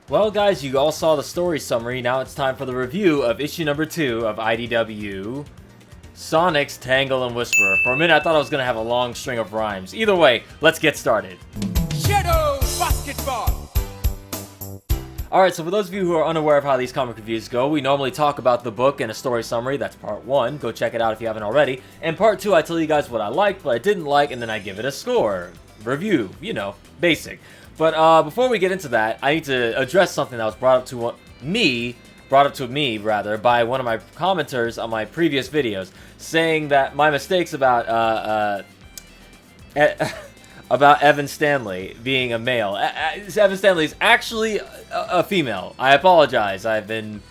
Well, guys, you all saw the story summary. Now it's time for the review of issue number 2 of IDW Sonic's Tangle and Whisper. For a minute, I thought I was going to have a long string of rhymes. Either way, let's get started. Shadow Basketball! Alright, so for those of you who are unaware of how these comic reviews go, we normally talk about the book and a story summary. That's part 1. Go check it out if you haven't already. And part 2, I tell you guys what I liked, what I didn't like, and then I give it a score. Review. You know, basic. But before we get into that, I need to address something that was brought up to me, by one of my commenters on my previous videos, saying that my mistakes about Evan Stanley being a male. Evan Stanley is actually a female. I apologize. I've been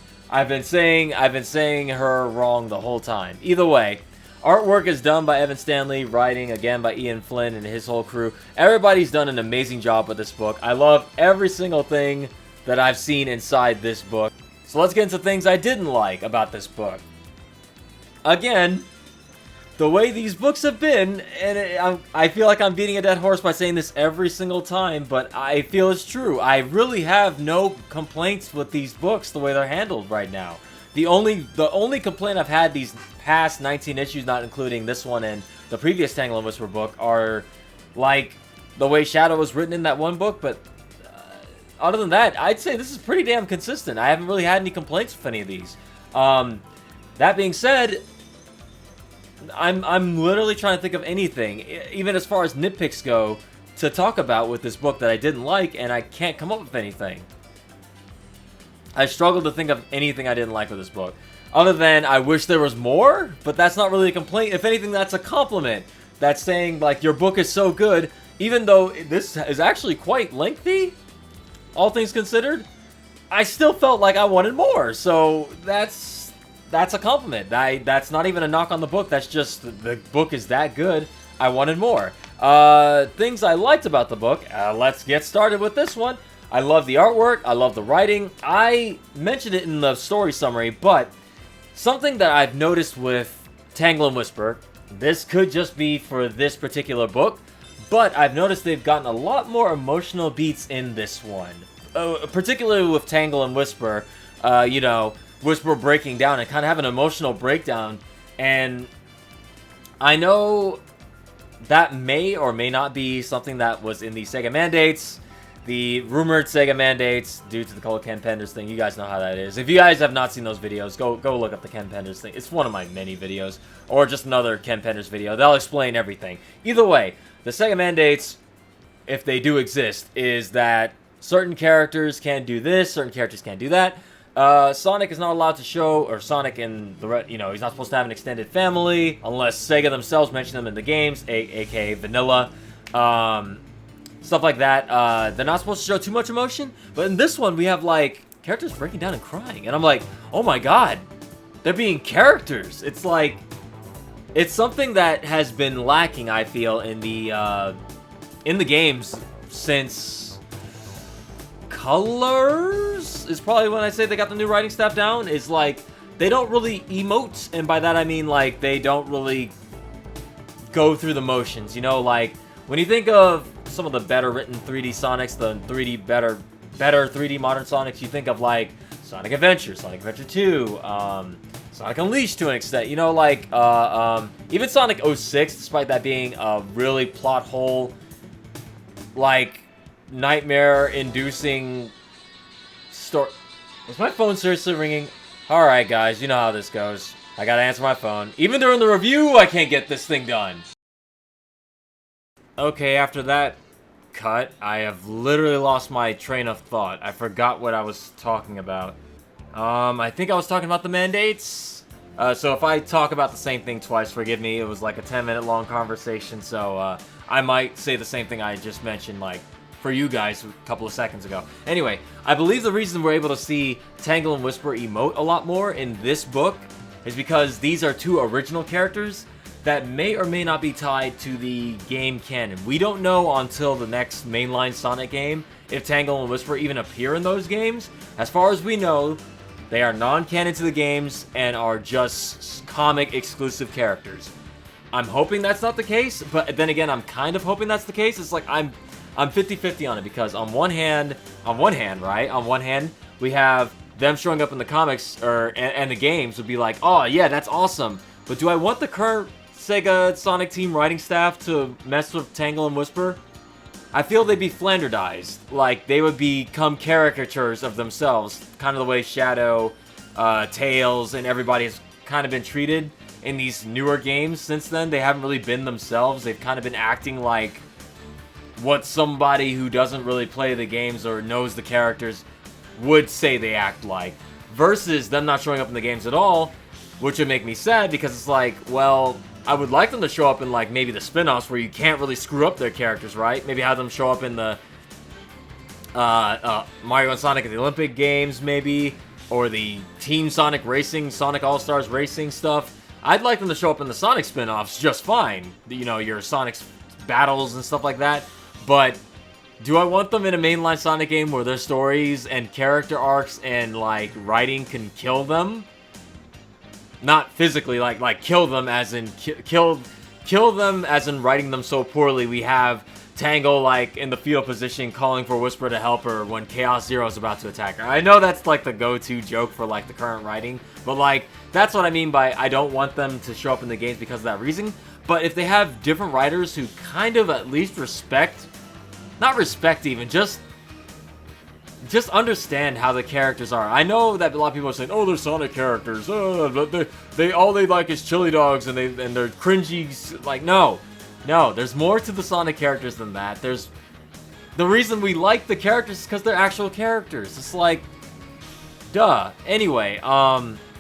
saying her wrong the whole time. Either way, artwork is done by Evan Stanley, writing again by Ian Flynn and his whole crew. Everybody's done an amazing job with this book. I love every single thing that I've seen inside this book. So let's get into things I didn't like about this book. Again, the way these books have been, and I feel like I'm beating a dead horse by saying this every single time, but I feel it's true. I really have no complaints with these books the way they're handled right now. The only complaint I've had these past 19 issues, not including this one and the previous Tangle and Whisper book, are like the way Shadow was written in that one book, but other than that, I'd say this is pretty damn consistent. I haven't really had any complaints with any of these. That being said, I'm literally trying to think of anything, even as far as nitpicks go, to talk about with this book that I didn't like, and I can't come up with anything. I struggled to think of anything I didn't like with this book. Other than, I wish there was more, but that's not really a complaint. If anything, that's a compliment. That's saying, like, your book is so good, even though this is actually quite lengthy, all things considered, I still felt like I wanted more. So, that's a compliment. That's not even a knock on the book. That's just, the book is that good. I wanted more. Things I liked about the book. Let's get started with this one. I love the artwork. I love the writing. I mentioned it in the story summary, but something that I've noticed with Tangle and Whisper, this could just be for this particular book, but I've noticed they've gotten a lot more emotional beats in this one. Particularly with Tangle and Whisper, you know, Whisper breaking down and kind of have an emotional breakdown, and I know that may or may not be something that was in the Sega mandates, the rumored Sega mandates due to the whole Ken Penders thing. You guys know how that is. If you guys have not seen those videos, go look up the Ken Penders thing. It's one of my many videos, or just another Ken Penders video. They'll explain everything. Either way, the Sega mandates, if they do exist, is that certain characters can do this, certain characters can't do that. Sonic is not allowed to show, or Sonic and the he's not supposed to have an extended family unless Sega themselves mention them in the games, aka vanilla. Stuff like that. They're not supposed to show too much emotion, but in this one we have like characters breaking down and crying, and I'm like, oh my god, they're being characters. It's like, it's something that has been lacking, I feel, in the games since Colors is probably when I say they got the new writing staff down. Is like, they don't really emote, and by that I mean like they don't really go through the motions, you know, like when you think of some of the better written 3D Sonics, the 3D better 3D modern Sonics, you think of like Sonic Adventure, Sonic Adventure 2, Sonic Unleashed to an extent, you know, like even Sonic 06, despite that being a really plot hole, like nightmare-inducing story. Is my phone seriously ringing? Alright guys, you know how this goes. I gotta answer my phone. Even during the review, I can't get this thing done. Okay, after that cut, I have literally lost my train of thought. I forgot what I was talking about. I think I was talking about the mandates. So if I talk about the same thing twice, forgive me. It was like a 10-minute long conversation, so I might say the same thing I just mentioned, like, for you guys a couple of seconds ago. Anyway, I believe the reason we're able to see Tangle and Whisper emote a lot more in this book is because these are two original characters that may or may not be tied to the game canon. We don't know until the next mainline Sonic game if Tangle and Whisper even appear in those games. As far as we know, they are non-canon to the games and are just comic exclusive characters. I'm hoping that's not the case, but then again, I'm kind of hoping that's the case. It's like, I'm 50-50 on it because on one hand, right? On one hand, we have them showing up in the comics and the games would be like, oh yeah, that's awesome. But do I want the current Sega Sonic Team writing staff to mess with Tangle and Whisper? I feel they'd be Flanderized. Like, they would become caricatures of themselves. Kind of the way Shadow, Tails, and everybody has kind of been treated in these newer games since then. They haven't really been themselves. They've kind of been acting like what somebody who doesn't really play the games or knows the characters would say they act like. Versus them not showing up in the games at all, which would make me sad because it's like, well, I would like them to show up in, like, maybe the spin-offs where you can't really screw up their characters, right? Maybe have them show up in the Mario and Sonic at the Olympic Games, maybe, or the Team Sonic Racing, Sonic All-Stars Racing stuff. I'd like them to show up in the Sonic spin-offs just fine. You know, your Sonic's battles and stuff like that. But do I want them in a mainline Sonic game where their stories and character arcs and, like, writing can kill them? Not physically, like kill them as in kill them as in writing them so poorly. We have Tangle, like, in the fetal position calling for Whisper to help her when Chaos Zero is about to attack her. I know that's, like, the go-to joke for, like, the current writing, but, like, that's what I mean by I don't want them to show up in the games because of that reason. But if they have different writers who kind of at least not respect even, just understand how the characters are. I know that a lot of people are saying, "Oh, they're Sonic characters. But they all they like is chili dogs, and they're cringy." Like, no, there's more to the Sonic characters than that. There's the reason we like the characters is because they're actual characters. It's like, duh. Anyway,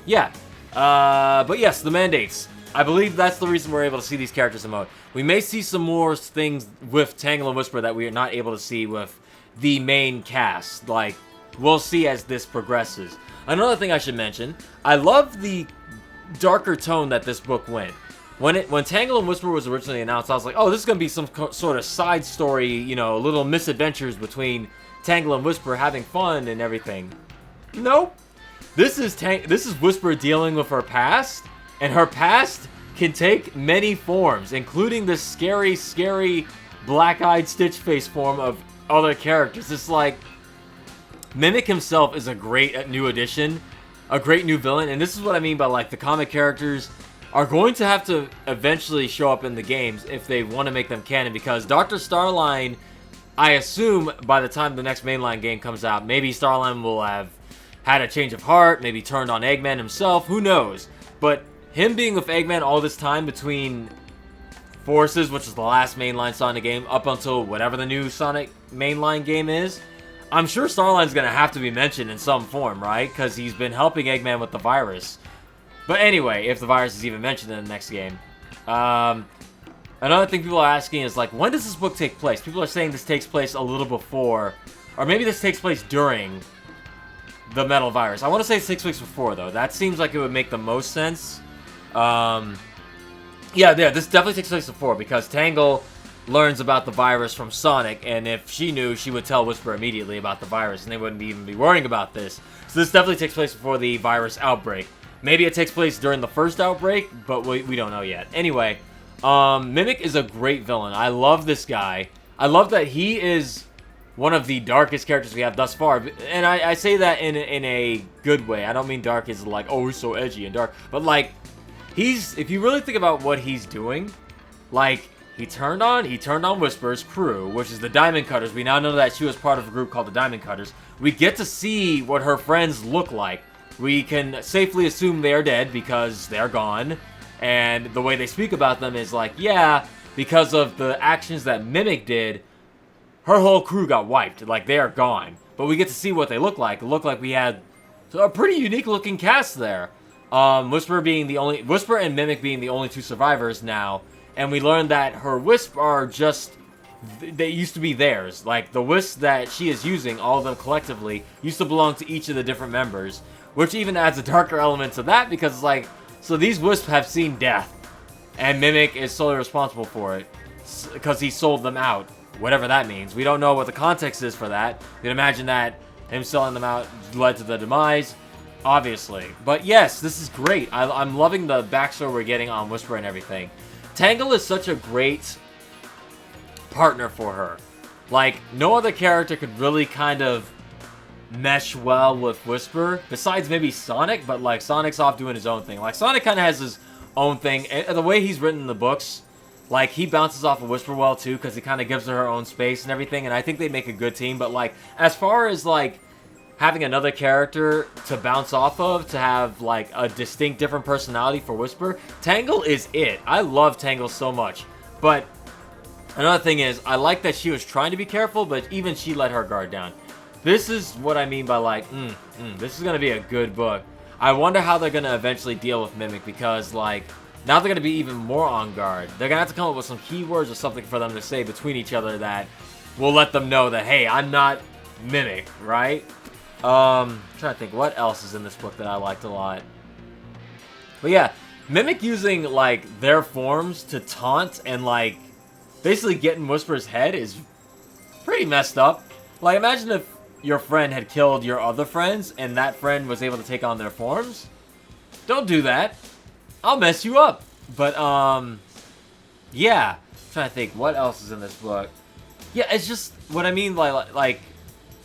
yeah. But yes, the mandates. I believe that's the reason we're able to see these characters emote. We may see some more things with Tangle and Whisper that we are not able to see with the main cast. Like, we'll see as this progresses. Another thing I should mention, I love the darker tone that this book went. When Tangle and Whisper was originally announced, I was like, oh, this is going to be some sort of side story, you know, little misadventures between Tangle and Whisper having fun and everything. Nope. This is Whisper dealing with her past, and her past can take many forms, including this scary, scary black-eyed Stitch face form of other characters. It's like Mimic himself is a great new addition, a great new villain, and this is what I mean by, like, the comic characters are going to have to eventually show up in the games if they want to make them canon, because Dr. Starline, I assume by the time the next mainline game comes out, maybe Starline will have had a change of heart, maybe turned on Eggman himself, who knows. But him being with Eggman all this time between Forces, which is the last mainline Sonic game, up until whatever the new Sonic mainline game is, I'm sure Starline's going to have to be mentioned in some form, right? Because he's been helping Eggman with the virus. But anyway, if the virus is even mentioned in the next game. Another thing people are asking is, like, when does this book take place? People are saying this takes place a little before, or maybe this takes place during the Metal Virus. I want to say it takes place before, though. That seems like it would make the most sense. Yeah, this definitely takes place before, because Tangle learns about the virus from Sonic, and if she knew, she would tell Whisper immediately about the virus, and they wouldn't even be worrying about this. So this definitely takes place before the virus outbreak. Maybe it takes place during the first outbreak, but we don't know yet. Anyway, Mimic is a great villain. I love this guy. I love that he is one of the darkest characters we have thus far, and I say that in a good way. I don't mean dark as like, oh, he's so edgy and dark, but like, if you really think about what he's doing, like, he turned on Whisper's crew, which is the Diamond Cutters. We now know that she was part of a group called the Diamond Cutters. We get to see what her friends look like. We can safely assume they are dead because they're gone, and the way they speak about them is like, yeah, because of the actions that Mimic did, her whole crew got wiped. Like, they are gone. But we get to see what they look like. It looked like we had a pretty unique looking cast there. Whisper and Mimic being the only two survivors now, and we learned that her wisps are just, they used to be theirs. Like, the wisps that she is using, all of them collectively, used to belong to each of the different members, which even adds a darker element to that, because it's like, so these wisps have seen death, and Mimic is solely responsible for it, because he sold them out, whatever that means. We don't know what the context is for that. You can imagine that him selling them out led to the demise, obviously. But yes, this is great. I'm loving the backstory we're getting on Whisper and everything. Tangle is such a great partner for her. Like, no other character could really kind of mesh well with Whisper, besides maybe Sonic, but like Sonic's off doing his own thing. Like Sonic kind of has his own thing, and the way he's written in the books, like he bounces off of Whisper well too, because he kind of gives her own space and everything, and I think they make a good team. But like, as far as like having another character to bounce off of, to have like a distinct different personality for Whisper, Tangle is it. I love Tangle so much. But another thing is, I like that she was trying to be careful, but even she let her guard down. This is what I mean by like, this is going to be a good book. I wonder how they're going to eventually deal with Mimic, because like, now they're going to be even more on guard. They're going to have to come up with some keywords or something for them to say between each other that will let them know that, hey, I'm not Mimic, right? I'm trying to think what else is in this book that I liked a lot. But yeah, Mimic using like their forms to taunt and like basically get in Whisper's head is pretty messed up. Like, imagine if your friend had killed your other friends and that friend was able to take on their forms. Don't do that. I'll mess you up. But yeah, I'm trying to think what else is in this book. Yeah, it's just what I mean by like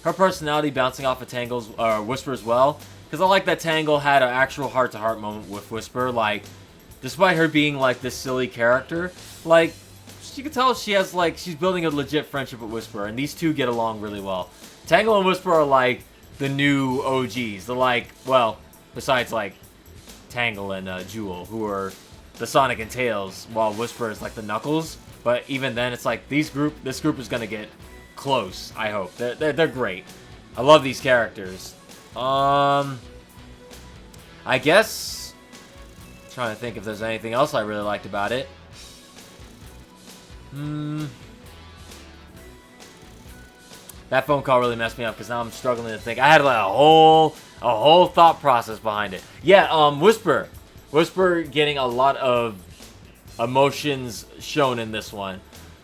her personality bouncing off of Tangle's Whisper as well. Because I like that Tangle had an actual heart-to-heart moment with Whisper. Like, despite her being like this silly character, like you can tell she has like she's building a legit friendship with Whisper, and these two get along really well. Tangle and Whisper are like the new OGs. They're like, well, besides like Tangle and Jewel, who are the Sonic and Tails, while Whisper is like the Knuckles. But even then, it's like this group is gonna get close. I hope they're great. I love these characters. I guess I'm trying to think if there's anything else I really liked about it. That phone call really messed me up because now I'm struggling to think. I had like a whole thought process behind it. Yeah, Whisper getting a lot of emotions shown in this one.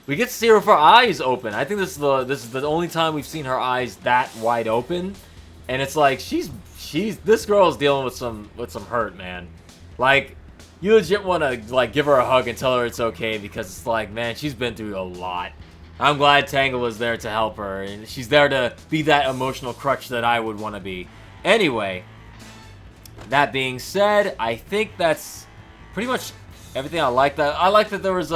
We get to see her with her eyes open. I think this is the only time we've seen her eyes that wide open, and it's like this girl is dealing with some hurt, man. Like, you legit want to like give her a hug and tell her it's okay, because it's like, man, she's been through a lot. I'm glad Tangle is there to help her, and she's there to be that emotional crutch that I would want to be. Anyway, that being said, I think that's pretty much everything I like. I like that there was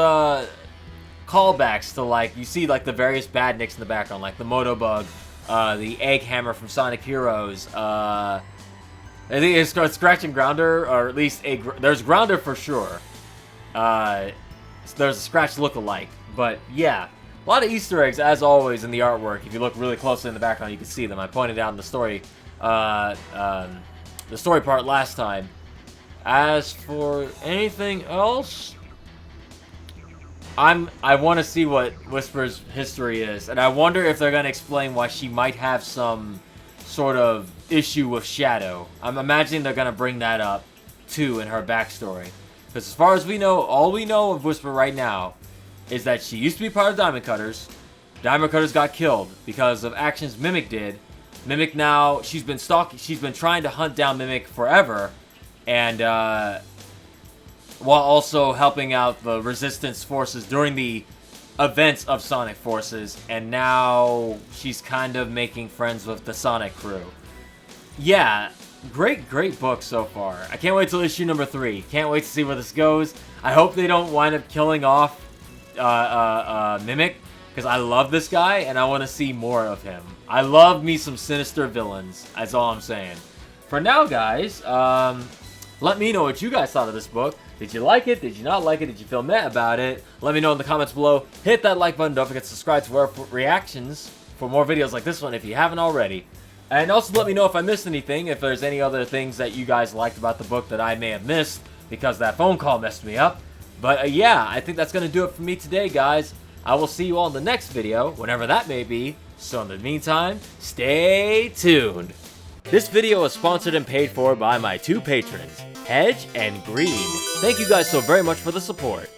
callbacks to, like, you see like the various badniks in the background, like the Motobug, the Egg Hammer from Sonic Heroes, I think it's Scratch and Grounder, or at least there's Grounder for sure. There's a Scratch look-alike, but yeah, a lot of Easter eggs as always in the artwork. If you look really closely in the background, you can see them. I pointed out in the story part last time. As for anything else, I want to see what Whisper's history is, and I wonder if they're gonna explain why she might have some sort of issue with Shadow. I'm imagining they're gonna bring that up too in her backstory. Because as far as we know, all we know of Whisper right now is that she used to be part of Diamond Cutters. Diamond Cutters got killed because of actions Mimic did. Mimic now, she's been trying to hunt down Mimic forever, and while also helping out the Resistance forces during the events of Sonic Forces, and now she's kind of making friends with the Sonic crew. Yeah, great book so far. I can't wait till issue number 3. Can't wait to see where this goes. I hope they don't wind up killing off Mimic, because I love this guy and I want to see more of him. I love me some sinister villains. That's all I'm saying. For now, guys, let me know what you guys thought of this book. Did you like it? Did you not like it? Did you feel meh about it? Let me know in the comments below. Hit that like button. Don't forget to subscribe to our reactions for more videos like this one if you haven't already. And also let me know if I missed anything, if there's any other things that you guys liked about the book that I may have missed because that phone call messed me up. But yeah, I think that's going to do it for me today, guys. I will see you all in the next video, whenever that may be. So in the meantime, stay tuned. This video is sponsored and paid for by my 2 patrons, Hedge and Green. Thank you guys so very much for the support.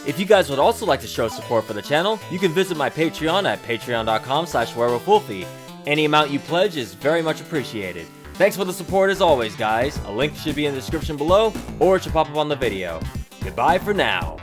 If you guys would also like to show support for the channel, you can visit my Patreon at patreon.com/werewolfwolfie. Any amount you pledge is very much appreciated. Thanks for the support as always, guys. A link should be in the description below, or it should pop up on the video. Goodbye for now.